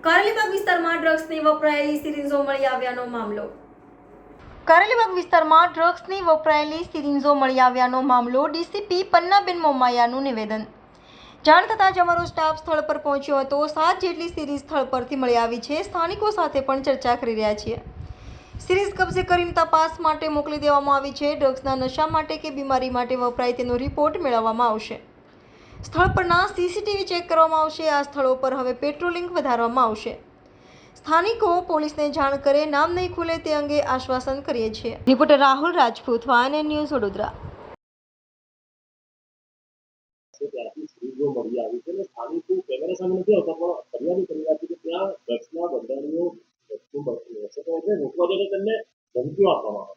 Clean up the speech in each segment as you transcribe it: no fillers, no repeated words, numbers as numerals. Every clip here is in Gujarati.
કારેલીબાગ વિસ્તારમાં ડ્રગ્સની વપરાયેલી સિરિંજો મળી આવ્યાનો મામલો. કારેલીબાગ વિસ્તારમાં ડ્રગ્સની વપરાયેલી સિરિંજો મળી આવ્યાનો મામલો. ડીસીપી પન્નાબેન મોમાયાનું નિવેદન. જાણ થતાં જ અમારો સ્ટાફ સ્થળ પર પહોંચ્યો હતો. 7 જેટલી સિરીઝ સ્થળ પરથી મળી આવી છે. સ્થાનિકો સાથે પણ ચર્ચા કરી રહ્યા છીએ. સિરીઝ કબજે કરીને તપાસ માટે મોકલી દેવામાં આવી છે. ડ્રગ્સના નશા માટે કે બીમારી માટે વપરાય તેનો રિપોર્ટ મેળવવામાં આવશે. સ્થળ પરના સીસીટીવી ચેક કરવામાં આવશે. આ સ્થળો પર હવે પેટ્રોલિંગ વધારવામાં આવશે. સ્થાનિકો પોલીસને જાણ કરે, નામ નહીં ખુલે તે અંગે આશ્વાસન કરીએ છીએ. Reporter Rahul Rajput, YNN news, Vadodara. ત્યાંથી સિરીઝો મળી આવી છે અને સ્થાનિકો કેમેરા સામે નથી આવતા પણ ફરિયાદ કરી રહ્યા છે કે ત્યાં ડ્રગ્સના બંધારણીઓ વસ્તુ મળતી હશે તો એટલે રોકવા જઈને તેમને ધમકીઓ આપવામાં આવે.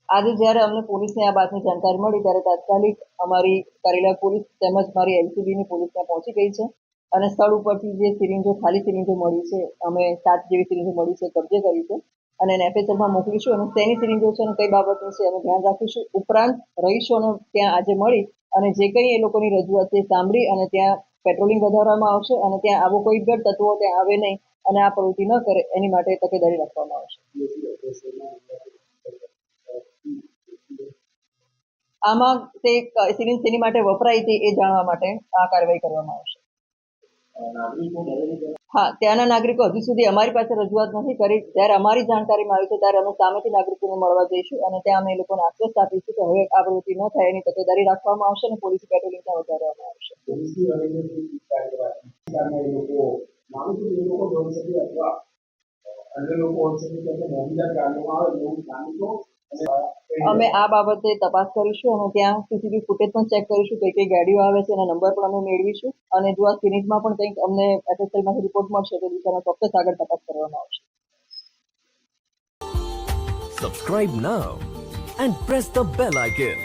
આજે જ્યારે અમને પોલીસને આ બાતની જાણકારી મળી ત્યારે તાત્કાલિક અમારી કારેલા પોલીસ તેમજ મારી એલસીબીની પોલીસ ત્યાં પહોંચી ગઈ છે અને સ્થળ ઉપરથી જે સિરિંજો ખાલી સિરિંજો મળી છે અમે 7 જેવી સિરિંજો મળી છે કબજે કરી છે અને એને એફએસએલમાં મોકલીશું અને શેની સિરિંજો છે અને કઈ બાબતની છે એનું ધ્યાન રાખીશું. ઉપરાંત રહીશોને ત્યાં આજે મળી અને જે કંઈ એ લોકોની રજૂઆત છે સાંભળી અને ત્યાં પેટ્રોલિંગ વધારવામાં આવશે અને ત્યાં આવો કોઈ ગઢ તત્વો ત્યાં આવે નહીં અને આ પ્રવૃત્તિ ન કરે એની માટે તકેદારી રાખવામાં આવશે. આમાં તે સિરિંજ તેની માટે વપરાય છે એ જાણવા માટે આ કાર્યવાહી કરવામાં આવશે. હા, ત્યાંના નાગરિકો હજુ સુધી અમારી પાસે રજૂઆત નથી કરી. જ્યારે અમારી જાણકારીમાં આવી છે ત્યારે અમે સામેથી નાગરિકોને મળવા જઈશું અને ત્યાં અમે એ લોકોને આશ્વાસ આપીશું કે હવે આ પ્રવૃત્તિ ન થાય એની તકેદારી રાખવામાં આવશે અને પોલીસ પેટ્રોલિંગ પણ વધારવામાં આવશે. અમે આ બાબતે તપાસ કરીશું અને ત્યાં સીસીટીવી ફૂટેજ પણ ચેક કરીશું કઈ કઈ ગાડીઓ આવે છે એના નંબર પણ અમે મેળવીશું અને જો આ સિરીઝમાં પણ કંઈક અમને એફએસએલમાંથી રિપોર્ટ મળશે તો દિશામાં ચોક્કસ આગળ તપાસ કરવામાં આવશે. Subscribe now and press the bell icon.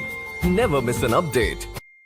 Never miss an update.